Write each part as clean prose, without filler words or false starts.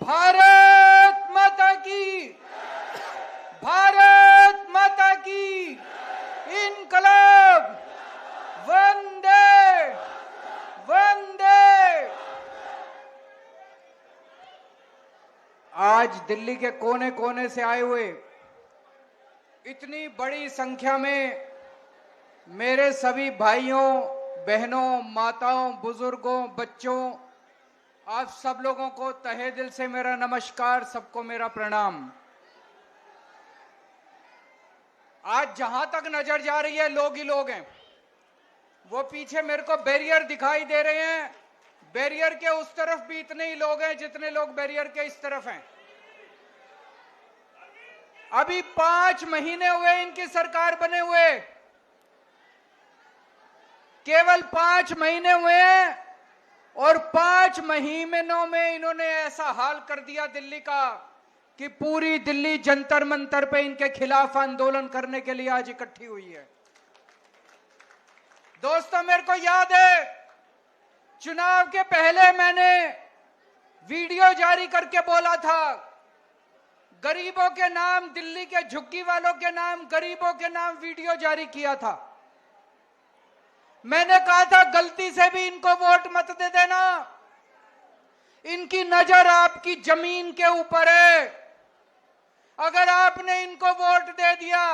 भारत माता की, भारत माता की इनकलाब, वंदे वंदे। आज दिल्ली के कोने कोने से आए हुए इतनी बड़ी संख्या में मेरे सभी भाइयों बहनों, माताओं, बुजुर्गों, बच्चों, आप सब लोगों को तहे दिल से मेरा नमस्कार, सबको मेरा प्रणाम। आज जहां तक नजर जा रही है लोग ही लोग हैं। वो पीछे मेरे को बैरियर दिखाई दे रहे हैं, बैरियर के उस तरफ भी इतने ही लोग हैं जितने लोग बैरियर के इस तरफ हैं। अभी 5 महीने हुए इनकी सरकार बने हुए, केवल 5 महीने हुए हैं और 5 महीनों में इन्होंने ऐसा हाल कर दिया दिल्ली का कि पूरी दिल्ली जंतर मंतर पे इनके खिलाफ आंदोलन करने के लिए आज इकट्ठी हुई है। दोस्तों, मेरे को याद है चुनाव के पहले मैंने वीडियो जारी करके बोला था, गरीबों के नाम, दिल्ली के झुग्गी वालों के नाम, गरीबों के नाम वीडियो जारी किया था। मैंने कहा था गलती से भी इनको वोट मत दे देना, इनकी नजर आपकी जमीन के ऊपर है। अगर आपने इनको वोट दे दिया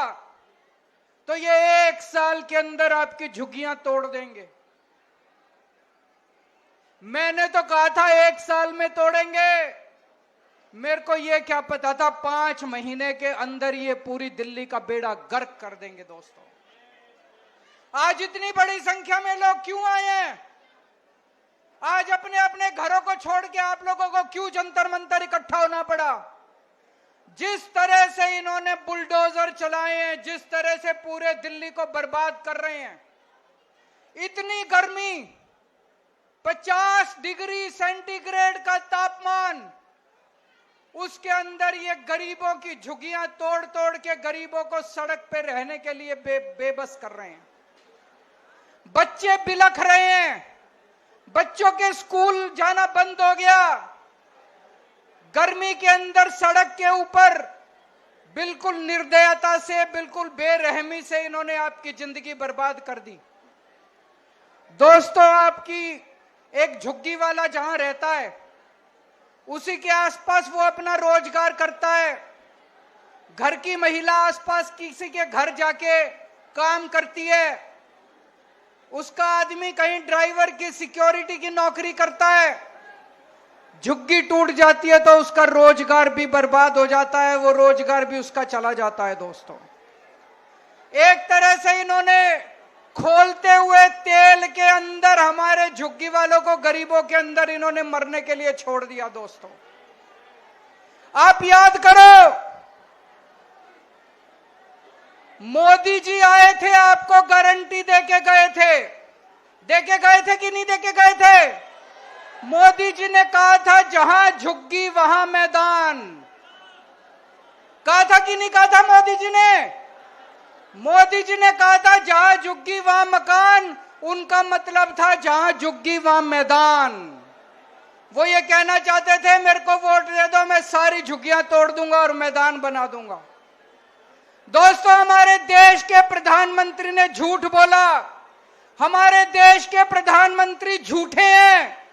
तो ये 1 साल के अंदर आपकी झुग्गियां तोड़ देंगे। मैंने तो कहा था 1 साल में तोड़ेंगे, मेरे को ये क्या पता था 5 महीने के अंदर ये पूरी दिल्ली का बेड़ा गर्क कर देंगे। दोस्तों, आज इतनी बड़ी संख्या में लोग क्यों आए हैं? आज अपने अपने घरों को छोड़ के आप लोगों को क्यों जंतर मंतर इकट्ठा होना पड़ा? जिस तरह से इन्होंने बुलडोजर चलाए हैं, जिस तरह से पूरे दिल्ली को बर्बाद कर रहे हैं, इतनी गर्मी, 50 डिग्री सेंटीग्रेड का तापमान, उसके अंदर ये गरीबों की झुग्गियां तोड़ तोड़ के गरीबों को सड़क पे रहने के लिए बेबस कर रहे हैं। बच्चे बिलख रहे हैं, बच्चों के स्कूल जाना बंद हो गया। गर्मी के अंदर सड़क के ऊपर बिल्कुल निर्दयता से, बिल्कुल बेरहमी से इन्होंने आपकी जिंदगी बर्बाद कर दी। दोस्तों, आपकी एक झुग्गी वाला जहां रहता है उसी के आसपास वो अपना रोजगार करता है। घर की महिला आसपास किसी के घर जाके काम करती है, उसका आदमी कहीं ड्राइवर की, सिक्योरिटी की नौकरी करता है। झुग्गी टूट जाती है तो उसका रोजगार भी बर्बाद हो जाता है, वो रोजगार भी उसका चला जाता है। दोस्तों, एक तरह से इन्होंने खोलते हुए तेल के अंदर हमारे झुग्गी वालों को, गरीबों के अंदर इन्होंने मरने के लिए छोड़ दिया। दोस्तों, आप याद करो, मोदी जी आए थे, आपको गारंटी देके गए थे। देके गए थे कि नहीं देके गए थे? मोदी जी ने कहा था जहां झुग्गी वहां मैदान। कहा था कि नहीं कहा था मोदी जी ने? मोदी जी ने कहा था जहां झुग्गी वहां मकान, उनका मतलब था जहां झुग्गी वहां मैदान। वो ये कहना चाहते थे मेरे को वोट दे दो, मैं सारी झुग्गियां तोड़ दूंगा और मैदान बना दूंगा। दोस्तों, हमारे देश के प्रधानमंत्री ने झूठ बोला। हमारे देश के प्रधानमंत्री झूठे हैं।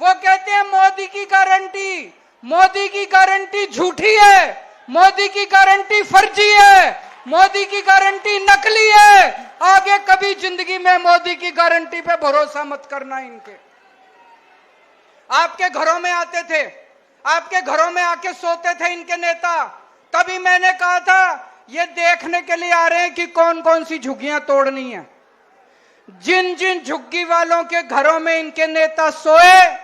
वो कहते हैं मोदी की गारंटी, मोदी की गारंटी झूठी है, मोदी की गारंटी फर्जी है, मोदी की गारंटी नकली है। आगे कभी जिंदगी में मोदी की गारंटी पे भरोसा मत करना। इनके आपके घरों में आते थे, आपके घरों में आके सोते थे इनके नेता। तभी मैंने कहा था ये देखने के लिए आ रहे हैं कि कौन कौन सी झुग्गियां तोड़नी है। जिन जिन झुग्गी वालों के घरों में इनके नेता सोए,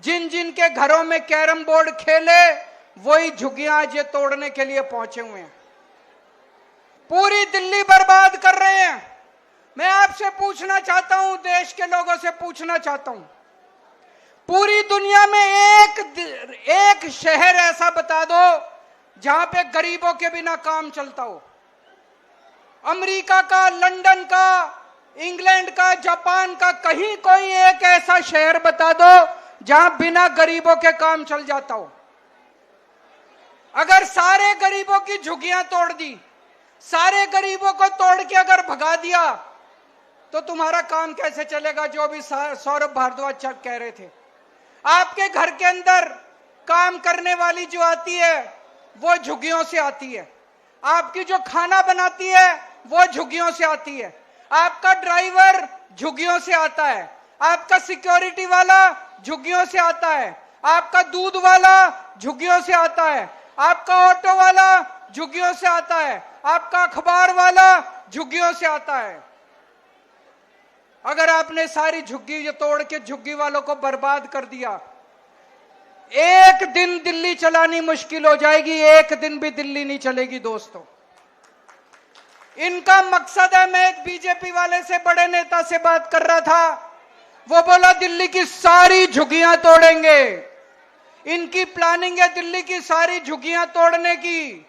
जिन जिन के घरों में कैरम बोर्ड खेले, वही झुग्गियां आज ये तोड़ने के लिए पहुंचे हुए हैं। पूरी दिल्ली बर्बाद कर रहे हैं। मैं आपसे पूछना चाहता हूं, देश के लोगों से पूछना चाहता हूं, पूरी दुनिया में एक शहर ऐसा बता दो जहां पे गरीबों के बिना काम चलता हो। अमेरिका का, लंदन का, इंग्लैंड का, जापान का, कहीं कोई एक ऐसा शहर बता दो जहां बिना गरीबों के काम चल जाता हो। अगर सारे गरीबों की झुग्गियां तोड़ दी, सारे गरीबों को तोड़ के अगर भगा दिया, तो तुम्हारा काम कैसे चलेगा? जो भी सौरभ भारद्वाज कह रहे थे, आपके घर के अंदर काम करने वाली जो आती है वो झुग्गियों से आती है, आपकी जो खाना बनाती है वो झुग्गियों से आती है, आपका ड्राइवर झुग्गियों से आता है, आपका सिक्योरिटी वाला झुग्गियों से आता है, आपका दूध वाला झुग्गियों से आता है, आपका ऑटो वाला झुग्गियों से आता है, आपका अखबार वाला झुग्गियों से आता है। अगर आपने सारी झुग्गी तोड़ के झुग्गी वालों को बर्बाद कर दिया, एक दिन दिल्ली चलानी मुश्किल हो जाएगी, एक दिन भी दिल्ली नहीं चलेगी दोस्तों। इनका मकसद है, मैं एक बीजेपी वाले से, बड़े नेता से बात कर रहा था, वो बोला दिल्ली की सारी झुग्गियां तोड़ेंगे। इनकी प्लानिंग है दिल्ली की सारी झुग्गियां तोड़ने की।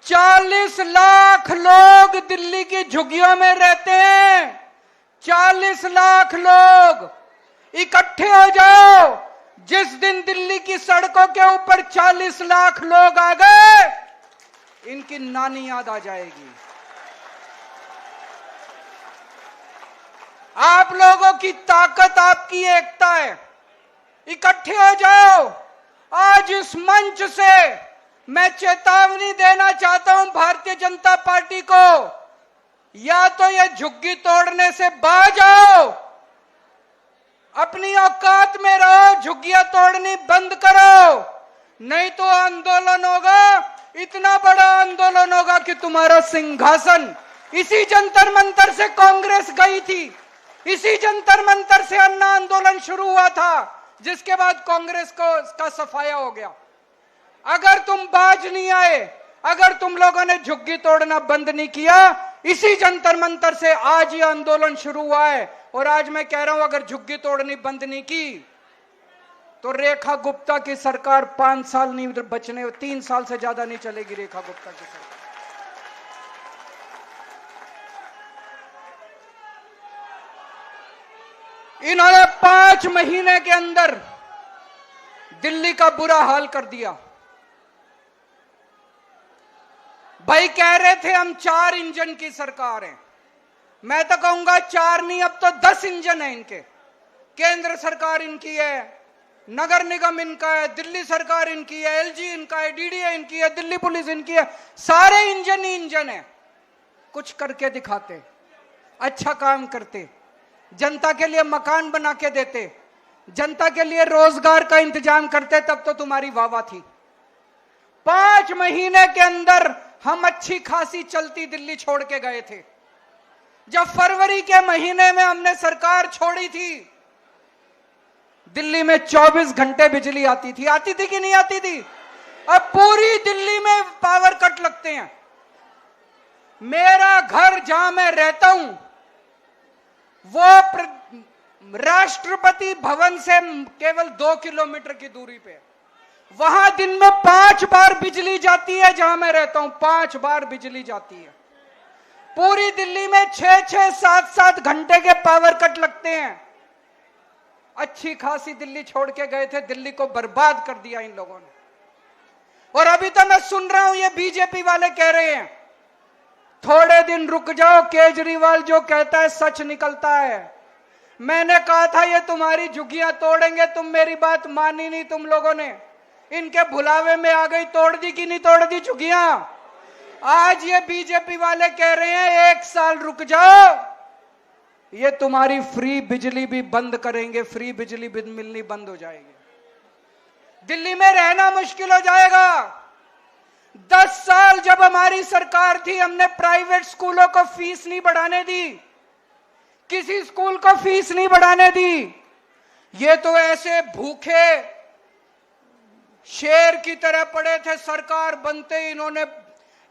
40 लाख लोग दिल्ली की झुग्गियों में रहते हैं। 40 लाख लोग इकट्ठे हो जाओ। जिस दिन दिल्ली की सड़कों के ऊपर 40 लाख लोग आ गए, इनकी नानी याद आ जाएगी। आप लोगों की ताकत, आपकी एकता है। इकट्ठे हो जाओ। आज इस मंच से मैं चेतावनी देना चाहता हूं भारतीय जनता पार्टी को, या तो ये झुग्गी तोड़ने से बाज आओ, अपनी औकात में रहो, झुग्गियां तोड़नी बंद करो, नहीं तो आंदोलन होगा, इतना बड़ा आंदोलन होगा कि तुम्हारा सिंहासन। इसी जंतर मंतर से कांग्रेस गई थी, इसी जंतर मंतर से अन्ना आंदोलन शुरू हुआ था, जिसके बाद कांग्रेस को का सफाया हो गया। अगर तुम बाज नहीं आए, अगर तुम लोगों ने झुग्गी तोड़ना बंद नहीं किया, इसी जंतर मंतर से आज ये आंदोलन शुरू हुआ है। और आज मैं कह रहा हूं, अगर झुग्गी तोड़नी बंद नहीं की तो रेखा गुप्ता की सरकार 5 साल नहीं बचने, 3 साल से ज्यादा नहीं चलेगी रेखा गुप्ता की सरकार। इन्होंने 5 महीने के अंदर दिल्ली का बुरा हाल कर दिया। भाई कह रहे थे हम 4 इंजन की सरकार है, मैं तो कहूंगा 4 नहीं, अब तो 10 इंजन है इनके। केंद्र सरकार इनकी है, नगर निगम इनका है, दिल्ली सरकार इनकी है, एलजी इनका है, डीडीए इनकी है, दिल्ली पुलिस इनकी है, सारे इंजन ही इंजन है। कुछ करके दिखाते, अच्छा काम करते, जनता के लिए मकान बना के देते, जनता के लिए रोजगार का इंतजाम करते, तब तो तुम्हारी वाहवाह थी। 5 महीने के अंदर हम अच्छी खासी चलती दिल्ली छोड़ के गए थे। जब फरवरी के महीने में हमने सरकार छोड़ी थी, दिल्ली में 24 घंटे बिजली आती थी कि नहीं आती थी? अब पूरी दिल्ली में पावर कट लगते हैं। मेरा घर जहां मैं रहता हूं, वो राष्ट्रपति भवन से केवल 2 किलोमीटर की दूरी पे, वहां दिन में 5 बार बिजली जाती है। जहां मैं रहता हूं 5 बार बिजली जाती है। पूरी दिल्ली में 6-6, 7-7 घंटे के पावर कट लगते हैं। अच्छी खासी दिल्ली छोड़ के गए थे, दिल्ली को बर्बाद कर दिया इन लोगों ने। और अभी तो मैं सुन रहा हूं ये बीजेपी वाले कह रहे हैं थोड़े दिन रुक जाओ, केजरीवाल जो कहता है सच निकलता है। मैंने कहा था ये तुम्हारी झुग्गियां तोड़ेंगे, तुम मेरी बात मानी नहीं तुम लोगों ने, इनके भुलावे में आ गई। तोड़ दी कि नहीं तोड़ दी झुग्गियां? आज ये बीजेपी वाले कह रहे हैं 1 साल रुक जाओ, ये तुम्हारी फ्री बिजली भी बंद करेंगे, फ्री बिजली भी मिलनी बंद हो जाएगी, दिल्ली में रहना मुश्किल हो जाएगा। 10 साल जब हमारी सरकार थी, हमने प्राइवेट स्कूलों को फीस नहीं बढ़ाने दी, किसी स्कूल को फीस नहीं बढ़ाने दी। ये तो ऐसे भूखे शेर की तरह पड़े थे। सरकार बनते ही इन्होंने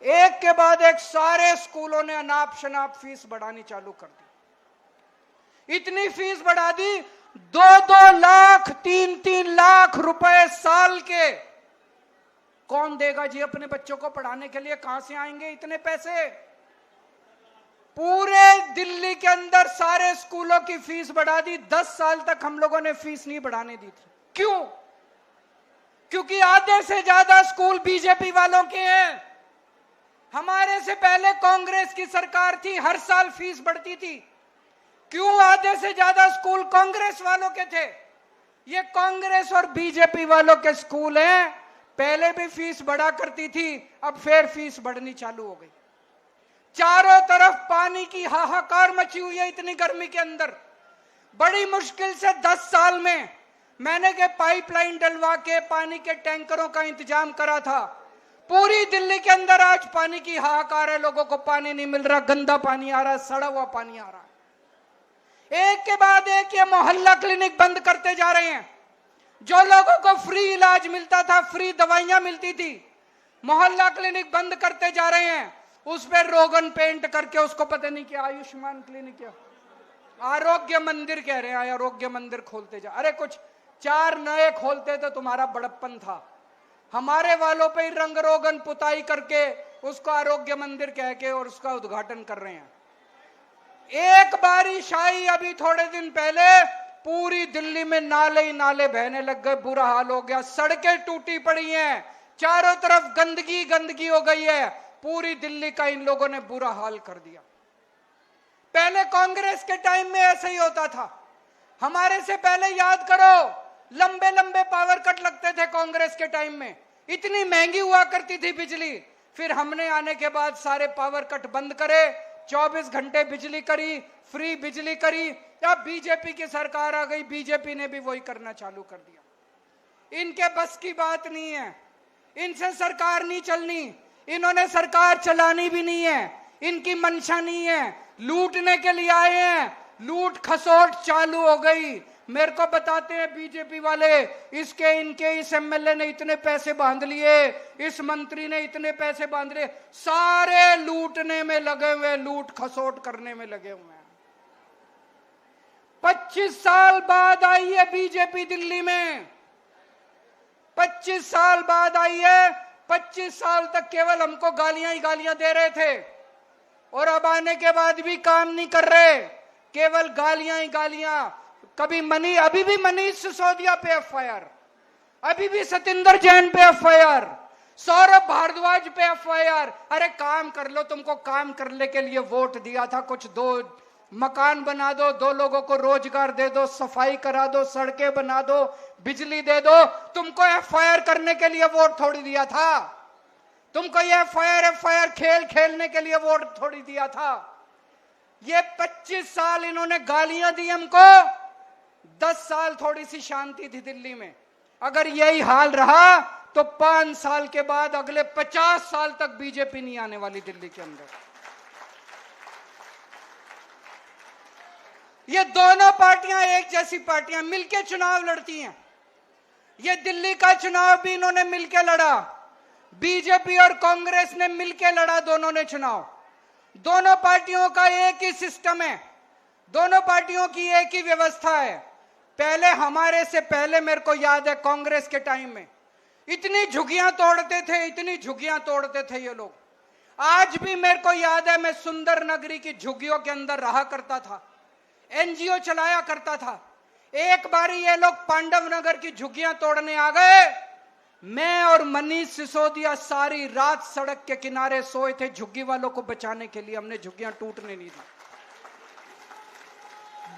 एक के बाद एक सारे स्कूलों ने अनाप शनाप फीस बढ़ानी चालू कर दी। इतनी फीस बढ़ा दी, 2-2 लाख, 3-3 लाख रुपए साल के कौन देगा जी अपने बच्चों को पढ़ाने के लिए? कहां से आएंगे इतने पैसे? पूरे दिल्ली के अंदर सारे स्कूलों की फीस बढ़ा दी। 10 साल तक हम लोगों ने फीस नहीं बढ़ाने दी थी। क्यों? क्योंकि आधे से ज्यादा स्कूल बीजेपी वालों के हैं। हमारे से पहले कांग्रेस की सरकार थी, हर साल फीस बढ़ती थी। क्यों आधे से ज्यादा स्कूल कांग्रेस वालों के थे? ये कांग्रेस और बीजेपी वालों के स्कूल हैं। पहले भी फीस बढ़ा करती थी, अब फिर फीस बढ़नी चालू हो गई। चारों तरफ पानी की हाहाकार मची हुई है। इतनी गर्मी के अंदर बड़ी मुश्किल से 10 साल में मैंने के पाइपलाइन डलवा के पानी के टैंकरों का इंतजाम करा था। पूरी दिल्ली के अंदर आज पानी की हाहाकार है। लोगों को पानी नहीं मिल रहा, गंदा पानी आ रहा है, सड़ा हुआ पानी आ रहा है। एक के बाद एक ये मोहल्ला क्लिनिक बंद करते जा रहे हैं। जो लोगों को फ्री इलाज मिलता था, फ्री दवाइयां मिलती थी, मोहल्ला क्लिनिक बंद करते जा रहे हैं। उस पर रोगन पेंट करके उसको पता नहीं क्या आयुष्मान क्लिनिक क्या आरोग्य मंदिर कह रहे हैं। आरोग्य मंदिर खोलते जा, अरे कुछ 4 नए खोलते तो तुम्हारा बड़प्पन था। हमारे वालों पे ही रंग रोगन पुताई करके उसको आरोग्य मंदिर कह के और उसका उद्घाटन कर रहे हैं। एक बारिश आई अभी थोड़े दिन पहले, पूरी दिल्ली में नाले ही नाले बहने लग गए, बुरा हाल हो गया। सड़कें टूटी पड़ी हैं, चारों तरफ गंदगी गंदगी हो गई है। पूरी दिल्ली का इन लोगों ने बुरा हाल कर दिया। पहले कांग्रेस के टाइम में ऐसा ही होता था। हमारे से पहले याद करो, लंबे लंबे पावर कट लगते थे कांग्रेस के टाइम में। इतनी महंगी हुआ करती थी बिजली। फिर हमने आने के बाद सारे पावर कट बंद करे, 24 घंटे बिजली करी, फ्री बिजली करी। अब बीजेपी की सरकार आ गई, बीजेपी ने भी वही करना चालू कर दिया। इनके बस की बात नहीं है, इनसे सरकार नहीं चलनी, इन्होंने सरकार चलानी भी नहीं है, इनकी मंशा नहीं है। लूटने के लिए आए हैं, लूट खसोट चालू हो गई। मेरे को बताते हैं बीजेपी वाले, इसके इनके इस एमएलए ने इतने पैसे बांध लिए, इस मंत्री ने इतने पैसे बांध लिए। सारे लूटने में लगे हुए, लूट खसोट करने में लगे हुए हैं। 25 साल बाद आई है बीजेपी दिल्ली में, 25 साल बाद आई है। 25 साल तक केवल हमको गालियां ही गालियां दे रहे थे और अब आने के बाद भी काम नहीं कर रहे, केवल गालियां ही गालियां। कभी अभी भी मनीष सिसोदिया पे एफआईआर, अभी भी सतिंदर जैन पे एफआईआर, सौरभ भारद्वाज पे एफआईआर। अरे काम कर लो, तुमको काम करने के लिए वोट दिया था। कुछ 2 मकान बना दो, 2 लोगों को रोजगार दे दो, सफाई करा दो, सड़कें बना दो, बिजली दे दो। तुमको एफआईआर करने के लिए वोट थोड़ी दिया था। तुमको ये एफआईआर खेल खेलने के लिए वोट थोड़ी दिया था। ये 25 साल इन्होंने गालियां दी हमको, 10 साल थोड़ी सी शांति थी दिल्ली में। अगर यही हाल रहा तो 5 साल के बाद अगले 50 साल तक बीजेपी नहीं आने वाली दिल्ली के अंदर। ये दोनों पार्टियां एक जैसी पार्टियां मिलकर चुनाव लड़ती हैं। ये दिल्ली का चुनाव भी इन्होंने मिलकर लड़ा, बीजेपी और कांग्रेस ने मिलकर लड़ा दोनों ने चुनाव। दोनों पार्टियों का एक ही सिस्टम है, दोनों पार्टियों की एक ही व्यवस्था है। पहले हमारे से पहले मेरे को याद है कांग्रेस के टाइम में इतनी झुग्गियां तोड़ते थे, इतनी झुग्गियां तोड़ते थे ये लोग। आज भी मेरे को याद है, मैं सुंदर नगरी की झुग्गियों के अंदर रहा करता था, एनजीओ चलाया करता था। एक बारी ये लोग पांडव नगर की झुग्गियां तोड़ने आ गए। मैं और मनीष सिसोदिया सारी रात सड़क के किनारे सोए थे झुग्गी वालों को बचाने के लिए। हमने झुग्गियां टूटने नहीं दी।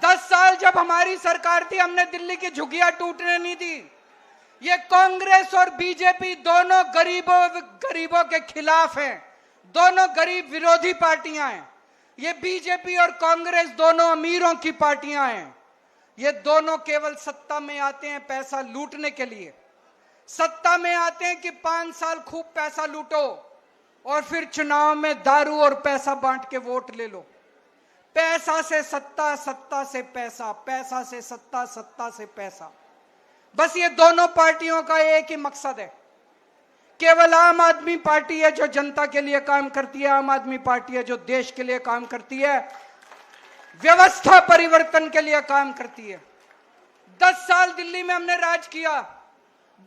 10 साल जब हमारी सरकार थी, हमने दिल्ली की झुग्गियां टूटने नहीं दी। ये कांग्रेस और बीजेपी दोनों गरीबों के खिलाफ हैं, दोनों गरीब विरोधी पार्टियां हैं। ये बीजेपी और कांग्रेस दोनों अमीरों की पार्टियां हैं। ये दोनों केवल सत्ता में आते हैं पैसा लूटने के लिए। सत्ता में आते हैं कि 5 साल खूब पैसा लूटो और फिर चुनाव में दारू और पैसा बांट के वोट ले लो। पैसा से सत्ता, सत्ता से पैसा, पैसा से सत्ता, सत्ता से पैसा। बस ये दोनों पार्टियों का एक ही मकसद है। केवल आम आदमी पार्टी है जो जनता के लिए काम करती है, आम आदमी पार्टी है जो देश के लिए काम करती है, व्यवस्था परिवर्तन के लिए काम करती है। 10 साल दिल्ली में हमने राज किया,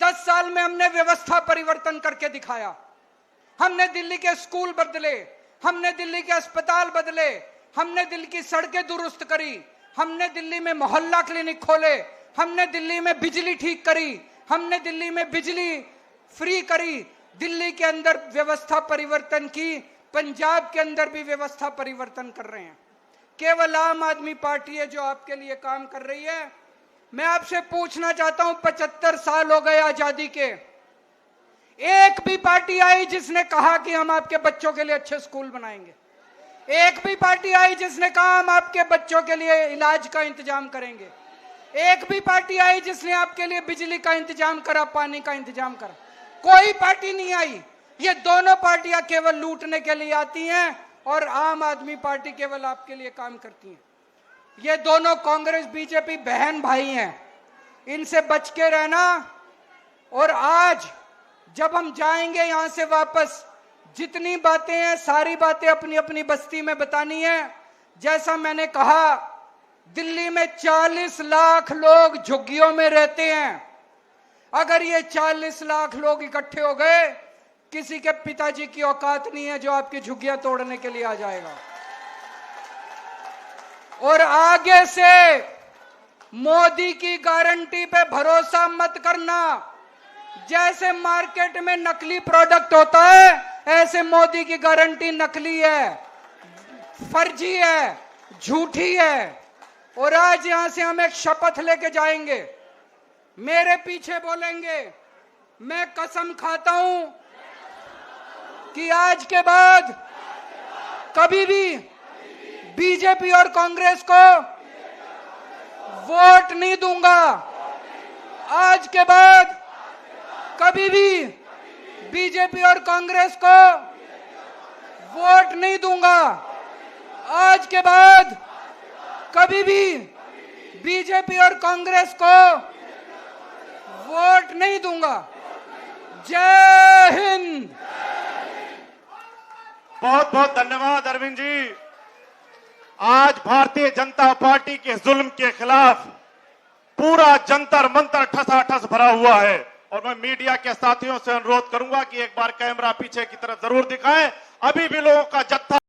10 साल में हमने व्यवस्था परिवर्तन करके दिखाया। हमने दिल्ली के स्कूल बदले, हमने दिल्ली के अस्पताल बदले, हमने दिल्ली की सड़कें दुरुस्त करी, हमने दिल्ली में मोहल्ला क्लिनिक खोले, हमने दिल्ली में बिजली ठीक करी, हमने दिल्ली में बिजली फ्री करी, दिल्ली के अंदर व्यवस्था परिवर्तन की, पंजाब के अंदर भी व्यवस्था परिवर्तन कर रहे हैं। केवल आम आदमी पार्टी है जो आपके लिए काम कर रही है। मैं आपसे पूछना चाहता हूं, 75 साल हो गए आजादी के, एक भी पार्टी आई जिसने कहा कि हम आपके बच्चों के लिए अच्छे स्कूल बनाएंगे? एक भी पार्टी आई जिसने कहा हम आपके बच्चों के लिए इलाज का इंतजाम करेंगे? एक भी पार्टी आई जिसने आपके लिए बिजली का इंतजाम करा, पानी का इंतजाम करा? कोई पार्टी नहीं आई। ये दोनों पार्टियां केवल लूटने के लिए आती हैं और आम आदमी पार्टी केवल आपके लिए काम करती है। ये दोनों कांग्रेस बीजेपी बहन भाई हैं, इनसे बच के रहना। और आज जब हम जाएंगे यहां से वापस, जितनी बातें हैं सारी बातें अपनी अपनी बस्ती में बतानी है। जैसा मैंने कहा, दिल्ली में 40 लाख लोग झुग्गियों में रहते हैं। अगर ये 40 लाख लोग इकट्ठे हो गए, किसी के पिताजी की औकात नहीं है जो आपकी झुग्गियां तोड़ने के लिए आ जाएगा। और आगे से मोदी की गारंटी पे भरोसा मत करना। जैसे मार्केट में नकली प्रोडक्ट होता है, ऐसे मोदी की गारंटी नकली है, फर्जी है, झूठी है। और आज यहां से हम एक शपथ लेके जाएंगे, मेरे पीछे बोलेंगे, मैं कसम खाता हूं कि आज के बाद कभी भी बीजेपी और कांग्रेस को वोट नहीं दूंगा। आज के बाद कभी भी बीजेपी और कांग्रेस को वोट नहीं दूंगा। आज के बाद कभी भी बीजेपी और कांग्रेस को वोट नहीं दूंगा। जय हिंद। बहुत बहुत धन्यवाद अरविंद जी। आज भारतीय जनता पार्टी के जुल्म के खिलाफ पूरा जंतर मंतर ठसाठस भरा हुआ है। और मैं मीडिया के साथियों से अनुरोध करूंगा कि एक बार कैमरा पीछे की तरफ जरूर दिखाएं। अभी भी लोगों का जत्था